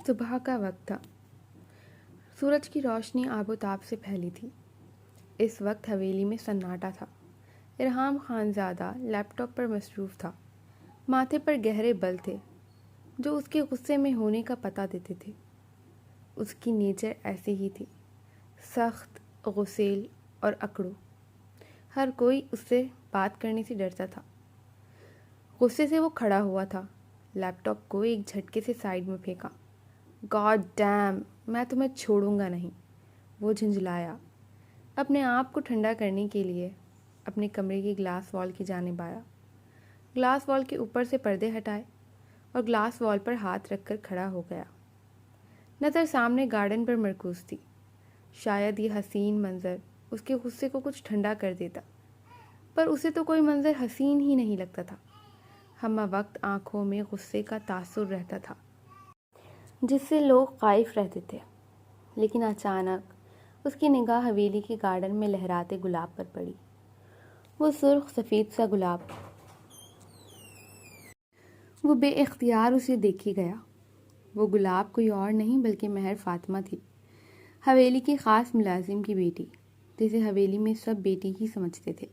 صبح کا وقت تھا۔ سورج کی روشنی آب و تاب سے پھیلی تھی۔ اس وقت حویلی میں سناٹا تھا۔ ارحام خانزادہ لیپ ٹاپ پر مصروف تھا۔ ماتھے پر گہرے بل تھے جو اس کے غصے میں ہونے کا پتہ دیتے تھے۔ اس کی نیچر ایسے ہی تھی، سخت، غسیل اور اکڑو۔ ہر کوئی اس سے بات کرنے سے ڈرتا تھا۔ غصے سے وہ کھڑا ہوا تھا، لیپ ٹاپ کو ایک جھٹکے سے سائیڈ میں پھینکا۔ گاڈ ڈیم، میں تمہیں چھوڑوں گا نہیں، وہ جھنجھلایا۔ اپنے آپ کو ٹھنڈا کرنے کے لیے اپنے کمرے کی گلاس وال کی جانب آیا۔ گلاس وال کے اوپر سے پردے ہٹائے اور گلاس وال پر ہاتھ رکھ کر کھڑا ہو گیا۔ نظر سامنے گارڈن پر مرکوز تھی۔ شاید یہ حسین منظر اس کے غصے کو کچھ ٹھنڈا کر دیتا، پر اسے تو کوئی منظر حسین ہی نہیں لگتا تھا۔ ہمہ وقت آنکھوں میں غصے کا تاثر رہتا تھا جس سے لوگ خائف رہتے تھے، لیکن اچانک اس کی نگاہ حویلی کے گارڈن میں لہراتے گلاب پر پڑی۔ وہ سرخ سفید سا گلاب، وہ بے اختیار اسے دیکھی گیا۔ وہ گلاب کوئی اور نہیں بلکہ مہر فاطمہ تھی، حویلی کی خاص ملازم کی بیٹی، جسے حویلی میں سب بیٹی ہی سمجھتے تھے۔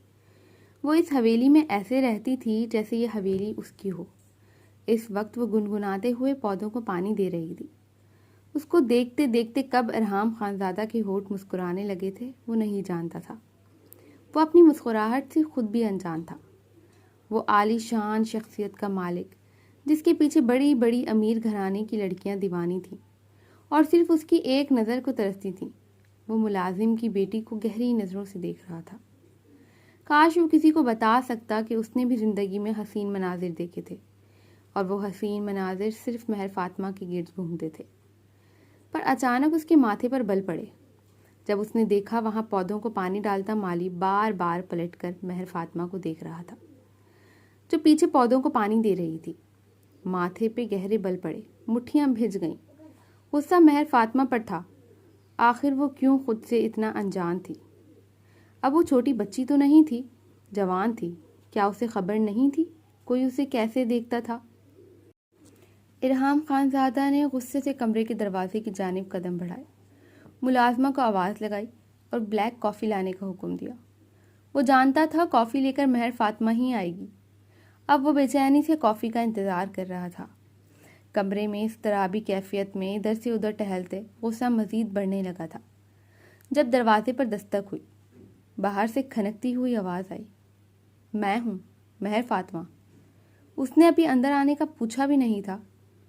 وہ اس حویلی میں ایسے رہتی تھی جیسے یہ حویلی اس کی ہو۔ اس وقت وہ گنگناتے ہوئے پودوں کو پانی دے رہی تھی۔ اس کو دیکھتے دیکھتے کب ارحام خانزادہ کے ہونٹ مسکرانے لگے تھے وہ نہیں جانتا تھا۔ وہ اپنی مسکراہٹ سے خود بھی انجان تھا۔ وہ عالی شان شخصیت کا مالک، جس کے پیچھے بڑی بڑی امیر گھرانے کی لڑکیاں دیوانی تھیں اور صرف اس کی ایک نظر کو ترستی تھیں۔ وہ ملازم کی بیٹی کو گہری نظروں سے دیکھ رہا تھا۔ کاش وہ کسی کو بتا سکتا کہ اس نے بھی زندگی میں حسین مناظر دیکھے تھے، اور وہ حسین مناظر صرف مہر فاطمہ کے گرد گھومتے تھے۔ پر اچانک اس کے ماتھے پر بل پڑے۔ جب اس نے دیکھا وہاں پودوں کو پانی ڈالتا مالی بار بار پلٹ کر مہر فاطمہ کو دیکھ رہا تھا، جو پیچھے پودوں کو پانی دے رہی تھی۔ ماتھے پہ گہرے بل پڑے، مٹھیاں بھیج گئیں۔ غصہ مہر فاطمہ پر تھا۔ آخر وہ کیوں خود سے اتنا انجان تھی؟ اب وہ چھوٹی بچی تو نہیں تھی، جوان تھی۔ کیا اسے خبر نہیں تھی کوئی اسے کیسے دیکھتا تھا؟ ارحام خانزادہ نے غصے سے کمرے کے دروازے کی جانب قدم بڑھائے، ملازمہ کو آواز لگائی اور بلیک کافی لانے کا حکم دیا۔ وہ جانتا تھا کافی لے کر مہر فاطمہ ہی آئے گی۔ اب وہ بے چینی سے کافی کا انتظار کر رہا تھا۔ کمرے میں اضطرابی کیفیت میں ادھر سے ادھر ٹہلتے غصہ مزید بڑھنے لگا تھا، جب دروازے پر دستک ہوئی۔ باہر سے کھنکتی ہوئی آواز آئی، میں ہوں، مہر فاطمہ۔ اس نے ابھی اندر آنے کا پوچھا بھی نہیں تھا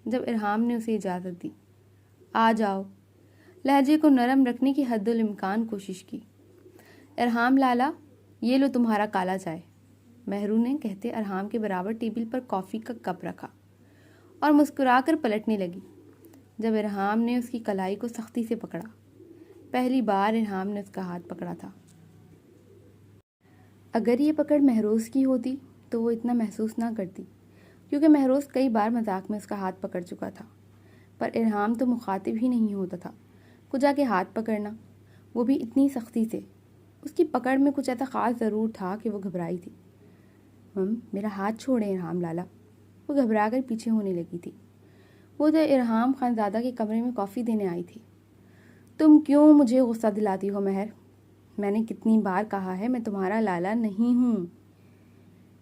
جب ارحام نے اسے اجازت دی۔ آ جاؤ۔ لہجے کو نرم رکھنے کی حد الامکان کوشش کی۔ ارحام لالا، یہ لو تمہارا کالا چائے، مہرو نے کہتے ارحام کے برابر ٹیبل پر کافی کا کپ رکھا اور مسکرا کر پلٹنے لگی جب ارحام نے اس کی کلائی کو سختی سے پکڑا۔ پہلی بار ارحام نے اس کا ہاتھ پکڑا تھا۔ اگر یہ پکڑ مہروز کی ہوتی تو وہ اتنا محسوس نہ کرتی، کیونکہ مہروز کئی بار مذاق میں اس کا ہاتھ پکڑ چکا تھا۔ پر ارحام تو مخاطب ہی نہیں ہوتا تھا، کجا کے ہاتھ پکڑنا، وہ بھی اتنی سختی سے۔ اس کی پکڑ میں کچھ ایسا خاص ضرور تھا کہ وہ گھبرائی تھی۔ میرا ہاتھ چھوڑیں ارحام لالا، وہ گھبرا کر پیچھے ہونے لگی تھی۔ وہ تو ارحام خانزادہ کے کمرے میں کافی دینے آئی تھی۔ تم کیوں مجھے غصہ دلاتی ہو مہر؟ میں نے کتنی بار کہا ہے میں تمہارا لالا نہیں ہوں۔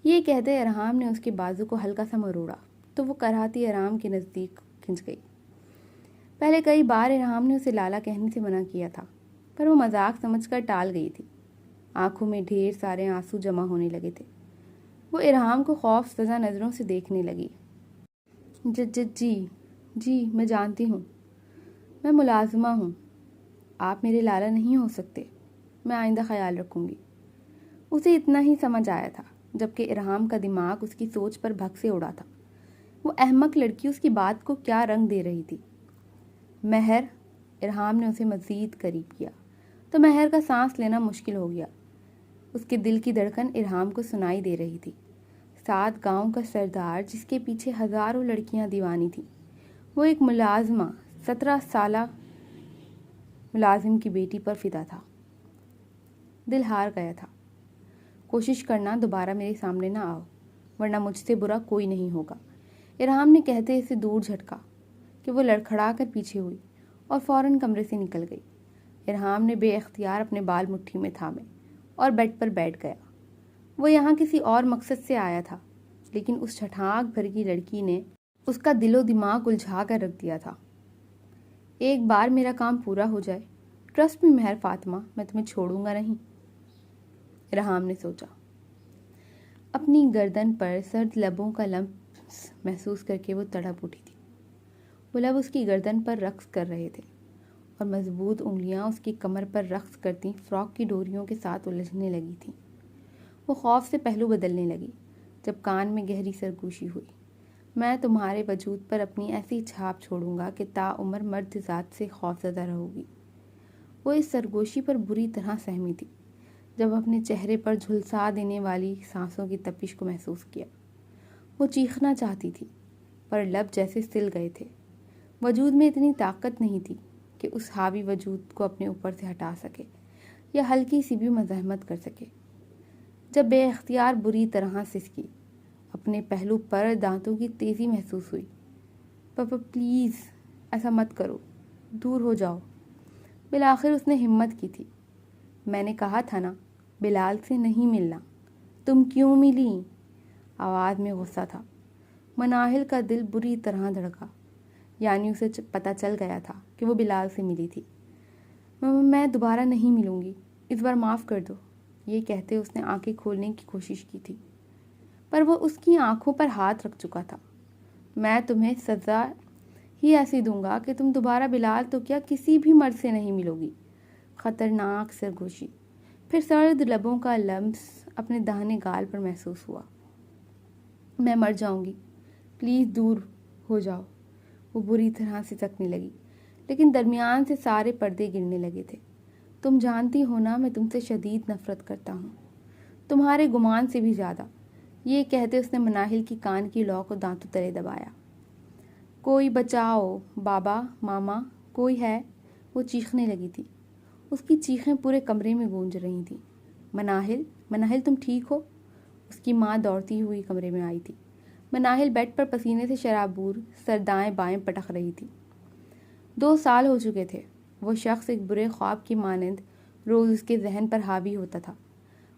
یہ کہتے ارحام نے اس کے بازو کو ہلکا سا مروڑا تو وہ کراہتی ارحام کے نزدیک کھنچ گئی۔ پہلے کئی بار ارحام نے اسے لالا کہنے سے منع کیا تھا، پر وہ مذاق سمجھ کر ٹال گئی تھی۔ آنکھوں میں ڈھیر سارے آنسو جمع ہونے لگے تھے۔ وہ ارحام کو خوف زدہ نظروں سے دیکھنے لگی۔ جی میں جانتی ہوں، میں ملازمہ ہوں، آپ میرے لالا نہیں ہو سکتے، میں آئندہ خیال رکھوں گی۔ اسے اتنا ہی سمجھ آیا تھا، جبکہ ارحام کا دماغ اس کی سوچ پر بھگ سے اڑا تھا۔ وہ احمق لڑکی اس کی بات کو کیا رنگ دے رہی تھی۔ مہر، ارحام نے اسے مزید قریب کیا تو مہر کا سانس لینا مشکل ہو گیا۔ اس کے دل کی دھڑکن ارحام کو سنائی دے رہی تھی۔ 7 گاؤں کا سردار جس کے پیچھے ہزاروں لڑکیاں دیوانی تھیں، وہ ایک ملازمہ 17 سالہ ملازم کی بیٹی پر فدا تھا۔ دل ہار گیا تھا۔ کوشش کرنا دوبارہ میرے سامنے نہ آؤ، ورنہ مجھ سے برا کوئی نہیں ہوگا، ارحام نے کہتے اسے دور جھٹکا۔ کہ وہ لڑکھڑا کر پیچھے ہوئی اور فوراً کمرے سے نکل گئی۔ ارحام نے بے اختیار اپنے بال مٹھی میں تھامے اور بیڈ پر بیٹھ گیا۔ وہ یہاں کسی اور مقصد سے آیا تھا، لیکن اس چھٹانک بھر کی لڑکی نے اس کا دل و دماغ الجھا کر رکھ دیا تھا۔ ایک بار میرا کام پورا ہو جائے، ٹرسٹ میں مہر فاطمہ، میں تمہیں چھوڑوں گا نہیں۔ ارحام نے سوچا۔ اپنی گردن پر سرد لبوں کا لمس محسوس کر کے وہ تڑپ اٹھی تھی۔ وہ لب اس کی گردن پر رقص کر رہے تھے اور مضبوط انگلیاں اس کی کمر پر رقص کرتی فراک کی ڈوریوں کے ساتھ الجھنے لگی تھیں۔ وہ خوف سے پہلو بدلنے لگی جب کان میں گہری سرگوشی ہوئی۔ میں تمہارے وجود پر اپنی ایسی چھاپ چھوڑوں گا کہ تا عمر مرد ذات سے خوفزدہ رہو گی۔ وہ اس سرگوشی پر بری طرح سہمی تھی جب اپنے چہرے پر جھلسا دینے والی سانسوں کی تپش کو محسوس کیا۔ وہ چیخنا چاہتی تھی پر لب جیسے سل گئے تھے۔ وجود میں اتنی طاقت نہیں تھی کہ اس حاوی وجود کو اپنے اوپر سے ہٹا سکے یا ہلکی سی بھی مزاحمت کر سکے۔ جب بے اختیار بری طرح سسکی، اپنے پہلو پر دانتوں کی تیزی محسوس ہوئی۔ پاپا پلیز ایسا مت کرو، دور ہو جاؤ۔ بالآخر اس نے ہمت کی تھی۔ میں نے کہا تھا نا، بلال سے نہیں ملنا۔ تم کیوں ملی؟ آواز میں غصہ تھا۔ مناہل کا دل بری طرح دھڑکا، یعنی اسے پتہ چل گیا تھا کہ وہ بلال سے ملی تھی۔ میں دوبارہ نہیں ملوں گی، اس بار معاف کر دو۔ یہ کہتے اس نے آنکھیں کھولنے کی کوشش کی تھی، پر وہ اس کی آنکھوں پر ہاتھ رکھ چکا تھا۔ میں تمہیں سزا ہی ایسی دوں گا کہ تم دوبارہ بلال تو کیا کسی بھی مرد سے نہیں ملو گی۔ خطرناک سرگوشی، پھر سرد لبوں کا لمس اپنے داہنے گال پر محسوس ہوا۔ میں مر جاؤں گی، پلیز دور ہو جاؤ۔ وہ بری طرح سے سکنے لگی، لیکن درمیان سے سارے پردے گرنے لگے تھے۔ تم جانتی ہو نا، میں تم سے شدید نفرت کرتا ہوں، تمہارے گمان سے بھی زیادہ۔ یہ کہتے اس نے مناہل کی کان کی لو کو دانتوں تلے دبایا۔ کوئی بچاؤ، بابا، ماما، کوئی ہے؟ وہ چیخنے لگی تھی۔ اس کی چیخیں پورے کمرے میں گونج رہی تھیں۔ مناہل، مناہل تم ٹھیک ہو؟ اس کی ماں دوڑتی ہوئی کمرے میں آئی تھی۔ مناہل بیڈ پر پسینے سے شرابور سر دائیں بائیں پٹک رہی تھی۔ 2 سال ہو چکے تھے۔ وہ شخص ایک برے خواب کی مانند روز اس کے ذہن پر حاوی ہوتا تھا۔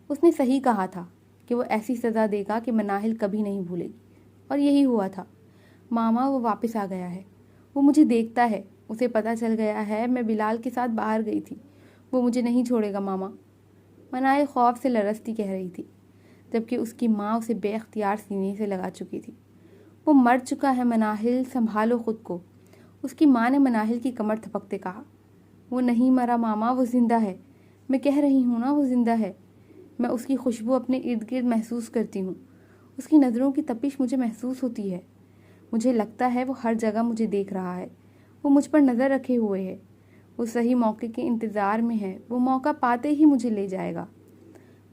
اس نے صحیح کہا تھا کہ وہ ایسی سزا دے گا کہ مناہل کبھی نہیں بھولے گی، اور یہی ہوا تھا۔ ماما، وہ واپس آ گیا ہے، وہ مجھے دیکھتا ہے، اسے پتہ چل گیا ہے میں بلال کے ساتھ باہر گئی تھی، وہ مجھے نہیں چھوڑے گا ماما۔ مناہل خوف سے لرزتی کہہ رہی تھی، جبکہ اس کی ماں اسے بے اختیار سینے سے لگا چکی تھی۔ وہ مر چکا ہے مناہل، سنبھالو خود کو۔ اس کی ماں نے مناہل کی کمر تھپکتے کہا۔ وہ نہیں مرا ماما، وہ زندہ ہے، میں کہہ رہی ہوں نا، وہ زندہ ہے۔ میں اس کی خوشبو اپنے ارد گرد محسوس کرتی ہوں، اس کی نظروں کی تپش مجھے محسوس ہوتی ہے۔ مجھے لگتا ہے وہ ہر جگہ مجھے دیکھ رہا ہے، وہ مجھ پر نظر رکھے ہوئے ہے، وہ صحیح موقع کے انتظار میں ہے، وہ موقع پاتے ہی مجھے لے جائے گا۔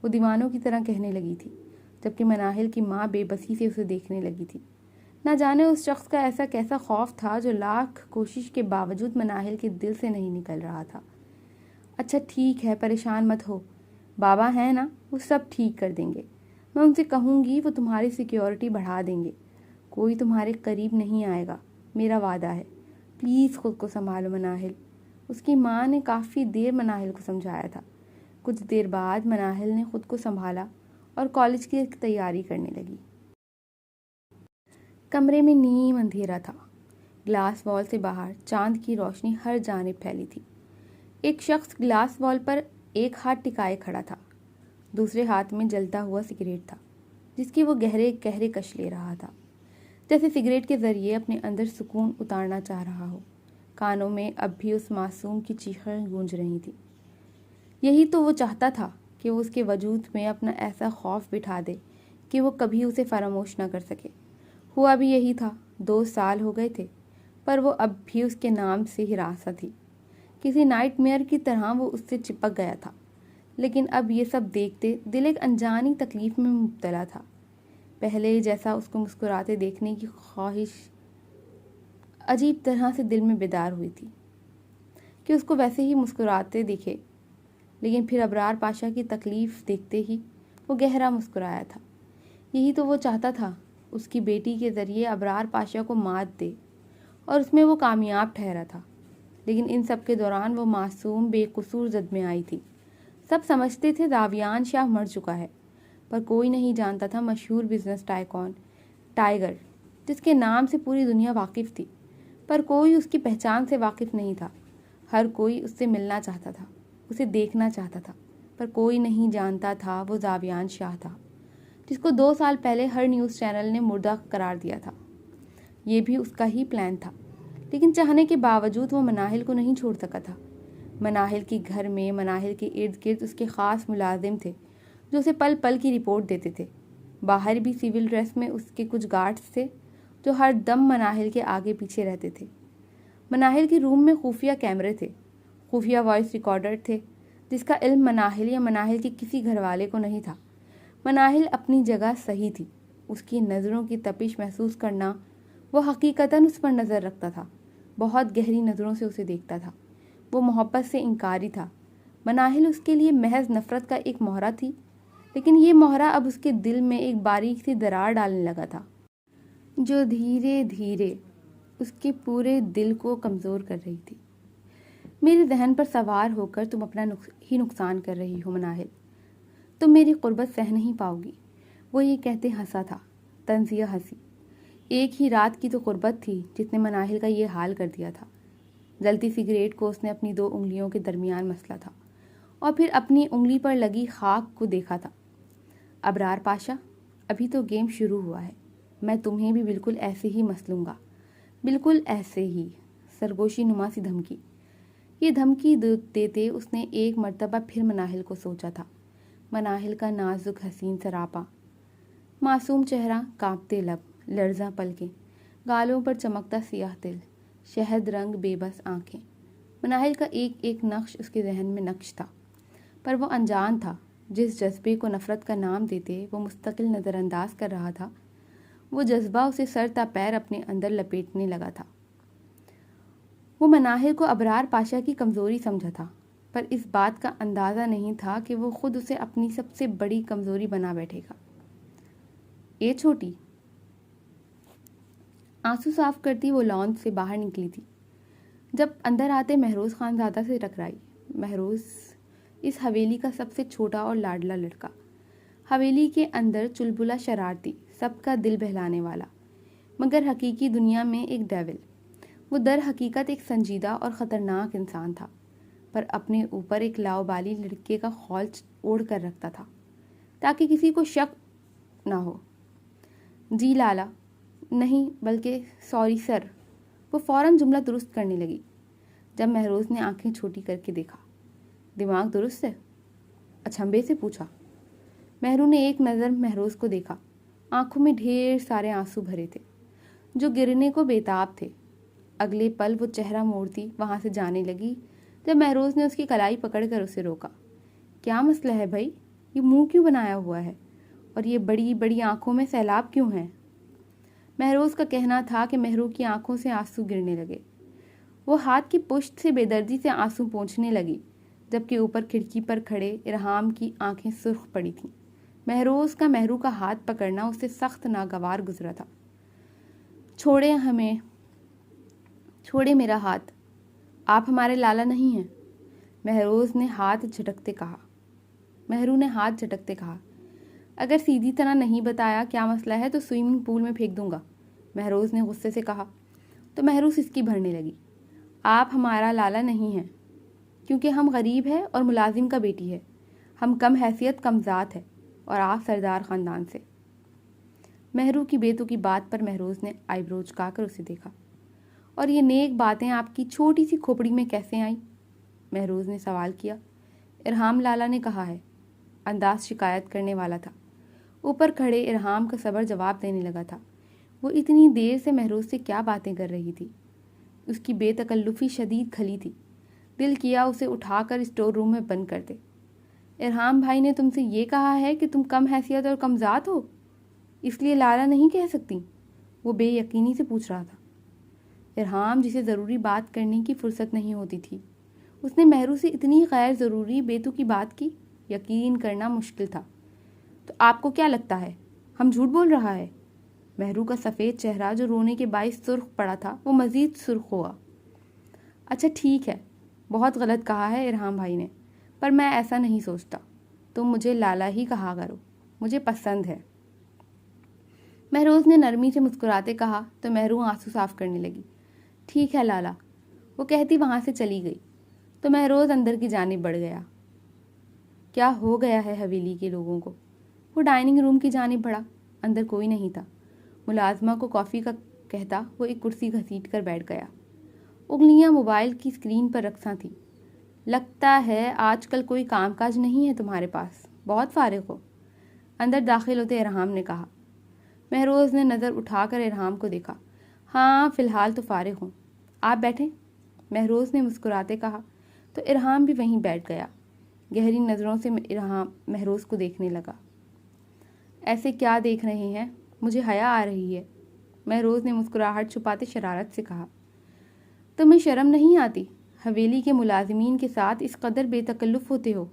وہ دیوانوں کی طرح کہنے لگی تھی، جبکہ مناہل کی ماں بے بسی سے اسے دیکھنے لگی تھی۔ نہ جانے اس شخص کا ایسا کیسا خوف تھا جو لاکھ کوشش کے باوجود مناہل کے دل سے نہیں نکل رہا تھا۔ اچھا ٹھیک ہے، پریشان مت ہو، بابا ہیں نا، وہ سب ٹھیک کر دیں گے۔ میں ان سے کہوں گی، وہ تمہاری سیکیورٹی بڑھا دیں گے، کوئی تمہارے قریب نہیں آئے گا، میرا وعدہ ہے۔ پلیز خود کو سنبھالو مناہل۔ اس کی ماں نے کافی دیر مناہل کو سمجھایا تھا۔ کچھ دیر بعد مناہل نے خود کو سنبھالا اور کالج کی تیاری کرنے لگی۔ کمرے میں نیم اندھیرا تھا۔ گلاس وال سے باہر چاند کی روشنی ہر جانب پھیلی تھی۔ ایک شخص گلاس وال پر ایک ہاتھ ٹکائے کھڑا تھا، دوسرے ہاتھ میں جلتا ہوا سگریٹ تھا، جس کی وہ گہرے گہرے کش لے رہا تھا، جیسے سگریٹ کے ذریعے اپنے اندر سکون اتارنا چاہ رہا ہو۔ کانوں میں اب بھی اس معصوم کی چیخیں گونج رہی تھیں۔ یہی تو وہ چاہتا تھا کہ وہ اس کے وجود میں اپنا ایسا خوف بٹھا دے کہ وہ کبھی اسے فراموش نہ کر سکے۔ ہوا بھی یہی تھا۔ 2 سال ہو گئے تھے، پر وہ اب بھی اس کے نام سے ہراساں تھی۔ کسی نائٹ میئر کی طرح وہ اس سے چپک گیا تھا، لیکن اب یہ سب دیکھتے دل ایک انجانی تکلیف میں مبتلا تھا۔ پہلے جیسا اس کو مسکراتے دیکھنے کی خواہش عجیب طرح سے دل میں بیدار ہوئی تھی کہ اس کو ویسے ہی مسکراتے دیکھے، لیکن پھر ابرار پاشا کی تکلیف دیکھتے ہی وہ گہرا مسکرایا تھا۔ یہی تو وہ چاہتا تھا، اس کی بیٹی کے ذریعے ابرار پاشا کو مات دے اور اس میں وہ کامیاب ٹھہرا تھا، لیکن ان سب کے دوران وہ معصوم بے قصور زد میں آئی تھی۔ سب سمجھتے تھے زاویان شاہ مر چکا ہے، پر کوئی نہیں جانتا تھا مشہور بزنس ٹائکون ٹائیگر، جس کے نام سے پوری دنیا واقف تھی، پر کوئی اس کی پہچان سے واقف نہیں تھا۔ ہر کوئی اس سے ملنا چاہتا تھا، اسے دیکھنا چاہتا تھا، پر کوئی نہیں جانتا تھا وہ زاویان شاہ تھا، جس کو 2 سال پہلے ہر نیوز چینل نے مردہ قرار دیا تھا۔ یہ بھی اس کا ہی پلان تھا، لیکن چاہنے کے باوجود وہ مناہل کو نہیں چھوڑ سکا تھا۔ مناہل کے گھر میں، مناہل کے ارد گرد اس کے خاص ملازم تھے جو اسے پل پل کی رپورٹ دیتے تھے۔ باہر بھی سول ڈریس میں اس کے کچھ گارڈز تھے جو ہر دم مناہل کے آگے پیچھے رہتے تھے۔ مناہل کے روم میں خفیہ کیمرے تھے، خفیہ وائس ریکارڈر تھے، جس کا علم مناہل یا مناہل کے کسی گھر والے کو نہیں تھا۔ مناہل اپنی جگہ صحیح تھی، اس کی نظروں کی تپش محسوس کرنا، وہ حقیقتاً اس پر نظر رکھتا تھا، بہت گہری نظروں سے اسے دیکھتا تھا۔ وہ محبت سے انکاری تھا۔ مناہل اس کے لیے محض نفرت کا ایک مہرہ تھی، لیکن یہ مہرہ اب اس کے دل میں ایک باریک سی درار ڈالنے لگا تھا، جو دھیرے دھیرے اس کے پورے دل کو کمزور کر رہی تھی۔ میرے ذہن پر سوار ہو کر تم اپنا ہی نقصان کر رہی ہو مناہل، تم میری قربت سہ نہیں پاؤ گی۔ وہ یہ کہتے ہنسا تھا، طنزیہ ہنسی۔ ایک ہی رات کی تو قربت تھی جس نے مناہل کا یہ حال کر دیا تھا۔ جلتی سگریٹ کو اس نے اپنی 2 انگلیوں کے درمیان مسلا تھا اور پھر اپنی انگلی پر لگی خاک کو دیکھا تھا۔ ابرار پاشا، ابھی تو گیم شروع ہوا ہے، میں تمہیں بھی بالکل ایسے ہی مسلوں گا، بالکل ایسے ہی۔ سرگوشی نما سی دھمکی۔ یہ دھمکی دیتے اس نے ایک مرتبہ پھر مناہل کو سوچا تھا۔ مناہل کا نازک حسین سراپا، معصوم چہرہ، کانپتے لب، لرزاں پلکیں، گالوں پر چمکتا سیاہ تل، شہد رنگ بے بس آنکھیں۔ مناہل کا ایک ایک نقش اس کے ذہن میں نقش تھا، پر وہ انجان تھا۔ جس جذبے کو نفرت کا نام دیتے وہ مستقل نظر انداز کر رہا تھا، وہ جذبہ اسے سر تا پیر اپنے اندر لپیٹنے لگا تھا۔ وہ مناہل کو ابرار پاشا کی کمزوری سمجھا تھا، پر اس بات کا اندازہ نہیں تھا کہ وہ خود اسے اپنی سب سے بڑی کمزوری بنا بیٹھے گا۔ اے چھوٹی، آنسو صاف کرتی وہ لانچ سے باہر نکلی تھی جب اندر آتے مہروز خانزادہ سے ٹکرائی۔ مہروز اس حویلی کا سب سے چھوٹا اور لاڈلا لڑکا، حویلی کے اندر چلبلا شرارتی، سب کا دل بہلانے والا، مگر حقیقی دنیا میں ایک ڈیول۔ وہ در حقیقت ایک سنجیدہ اور خطرناک انسان تھا، پر اپنے اوپر ایک لاؤبالی لڑکے کا خول اوڑھ کر رکھتا تھا تاکہ کسی کو شک نہ ہو۔ جی لالا، نہیں بلکہ سوری سر، وہ فوراً جملہ درست کرنے لگی جب مہروز نے آنکھیں چھوٹی کر کے دیکھا۔ دماغ درست ہے؟ اچھمبے سے پوچھا۔ مہرو نے ایک نظر مہروز کو دیکھا، آنکھوں میں ڈھیر سارے آنسو بھرے تھے جو گرنے کو بےتاب تھے۔ اگلے پل وہ چہرہ موڑتی وہاں سے جانے لگی جب مہروز نے اس کی کلائی پکڑ کر اسے روکا۔ کیا مسئلہ ہے بھائی؟ یہ منہ کیوں بنایا ہوا ہے اور یہ بڑی بڑی آنکھوں میں سیلاب کیوں ہیں؟ مہروز کا کہنا تھا کہ مہرو کی آنکھوں سے آنسو گرنے لگے۔ وہ ہاتھ کی پشت سے بے دردی سے آنسو پونچھنے لگی، جبکہ اوپر کھڑکی پر کھڑے ارحام کی آنکھیں سرخ پڑی تھیں۔ مہروز کا مہرو کا ہاتھ پکڑنا اسے سخت ناگوار گزرا تھا۔ چھوڑے ہمیں، چھوڑے میرا ہاتھ، آپ ہمارے لالا نہیں ہیں، مہرو نے ہاتھ جھٹکتے کہا۔ اگر سیدھی طرح نہیں بتایا کیا مسئلہ ہے تو سوئمنگ پول میں پھینک دوں گا، مہروز نے غصے سے کہا۔ تو مہروز اس کی بھرنے لگی۔ آپ ہمارا لالا نہیں ہیں کیونکہ ہم غریب ہے اور ملازم کا بیٹی ہے، ہم کم حیثیت کم ذات ہے، اور آپ سردار خاندان سے۔ مہرو کی بیتو کی بات پر مہروز نے آئی برو چکا کر اسے دیکھا۔ اور یہ نیک باتیں آپ کی چھوٹی سی کھوپڑی میں کیسے آئیں؟ مہروز نے سوال کیا۔ ارحام لالا نے کہا ہے، انداز شکایت کرنے والا تھا۔ اوپر کھڑے ارحام کا صبر جواب دینے لگا تھا۔ وہ اتنی دیر سے مہروز سے کیا باتیں کر رہی تھی؟ اس کی بے تکلفی شدید کھلی تھی۔ دل کیا اسے اٹھا کر اسٹور روم میں بند کر دے۔ ارحام بھائی نے تم سے یہ کہا ہے کہ تم کم حیثیت اور کم ذات ہو، اس لیے لالا نہیں کہہ سکتی؟ وہ بے یقینی سے پوچھ رہا تھا۔ ارحام جسے ضروری بات کرنے کی فرصت نہیں ہوتی تھی، اس نے مہرو سے اتنی غیر ضروری بیتو کی بات کی، یقین کرنا مشکل تھا۔ تو آپ کو کیا لگتا ہے ہم جھوٹ بول رہا ہے؟ مہرو کا سفید چہرہ جو رونے کے باعث سرخ پڑا تھا وہ مزید سرخ ہوا۔ اچھا ٹھیک ہے، بہت غلط کہا ہے ارحام بھائی نے، پر میں ایسا نہیں سوچتا۔ تم مجھے لالا ہی کہا کرو، مجھے پسند ہے۔ مہروز نے نرمی سے مسکراتے کہا تو مہرو آنسو صاف کرنے لگی۔ ٹھیک ہے لالا، وہ کہتی وہاں سے چلی گئی تو مہروز اندر کی جانب بڑھ گیا۔ کیا ہو گیا ہے حویلی کے لوگوں کو؟ وہ ڈائننگ روم کی جانب بڑھا، اندر کوئی نہیں تھا۔ ملازمہ کو کافی کا کہتا وہ ایک کرسی گھسیٹ کر بیٹھ گیا۔ انگلیاں موبائل کی اسکرین پر رکھساں تھیں۔ لگتا ہے آج کل کوئی کام کاج نہیں ہے تمہارے پاس، بہت فارغ ہو، اندر داخل ہوتے ارحام نے کہا۔ مہروز نے نظر اٹھا کر ارحام کو دیکھا۔ ہاں فی الحال تو فارغ ہوں، آپ بیٹھیں، مہروز نے مسکراتے کہا تو ارحام بھی وہیں بیٹھ گیا۔ گہری نظروں سے ارحام مہروز کو دیکھنے لگا۔ ایسے کیا دیکھ رہے ہیں؟ مجھے حیا آ رہی ہے، مہروز نے مسکراہٹ چھپاتے شرارت سے کہا۔ تمہیں شرم نہیں آتی؟ حویلی کے ملازمین کے ساتھ اس قدر بے تکلف ہوتے ہو؟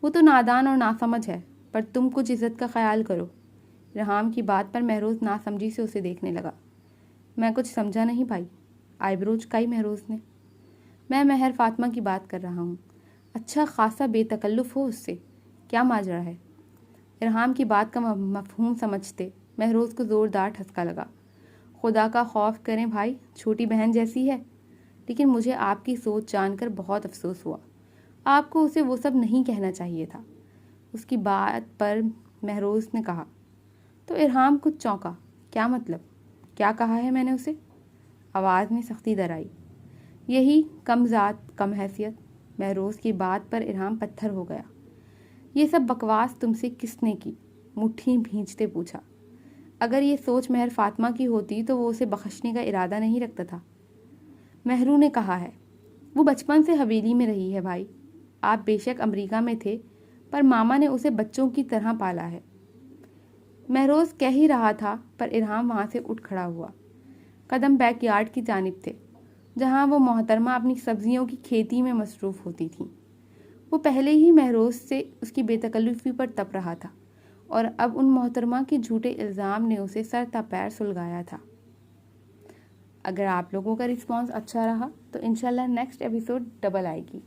وہ تو نادان اور ناسمجھ ہے، پر تم کچھ عزت کا خیال کرو۔ ارحام کی بات پر مہروز ناسمجھی سے اسے دیکھنے لگا۔ میں کچھ سمجھا نہیں بھائی، آئیبرو چکائی مہروز نے۔ میں مہر فاطمہ کی بات کر رہا ہوں، اچھا خاصا بے تکلف ہو اس سے، کیا ماجرا ہے؟ ارحام کی بات کا مفہوم سمجھتے مہروز کو زوردار ٹھسکا لگا۔ خدا کا خوف کریں بھائی، چھوٹی بہن جیسی ہے، لیکن مجھے آپ کی سوچ جان کر بہت افسوس ہوا۔ آپ کو اسے وہ سب نہیں کہنا چاہیے تھا۔ اس کی بات پر مہروز نے کہا تو ارحام کچھ چونکا۔ کیا مطلب؟ کیا کہا ہے میں نے اسے؟ آواز میں سختی در آئی۔ یہی کم ذات کم حیثیت۔ مہروز کی بات پر ارحام پتھر ہو گیا۔ یہ سب بکواس تم سے کس نے کی؟ مٹھی بھینچتے پوچھا۔ اگر یہ سوچ مہر فاطمہ کی ہوتی تو وہ اسے بخشنے کا ارادہ نہیں رکھتا تھا۔ مہرو نے کہا ہے، وہ بچپن سے حویلی میں رہی ہے بھائی، آپ بے شک امریکہ میں تھے پر ماما نے اسے بچوں کی طرح پالا ہے۔ مہروز کہہ ہی رہا تھا پر ارحام وہاں سے اٹھ کھڑا ہوا۔ قدم بیک یارڈ کی جانب تھے جہاں وہ محترمہ اپنی سبزیوں کی کھیتی میں مصروف ہوتی تھیں۔ وہ پہلے ہی مہروز سے اس کی بے تکلفی پر تپ رہا تھا اور اب ان محترمہ کے جھوٹے الزام نے اسے سر تا پیر سلگایا تھا۔ اگر آپ لوگوں کا رسپانس اچھا رہا تو انشاءاللہ نیکسٹ ایپیسوڈ ڈبل آئے گی۔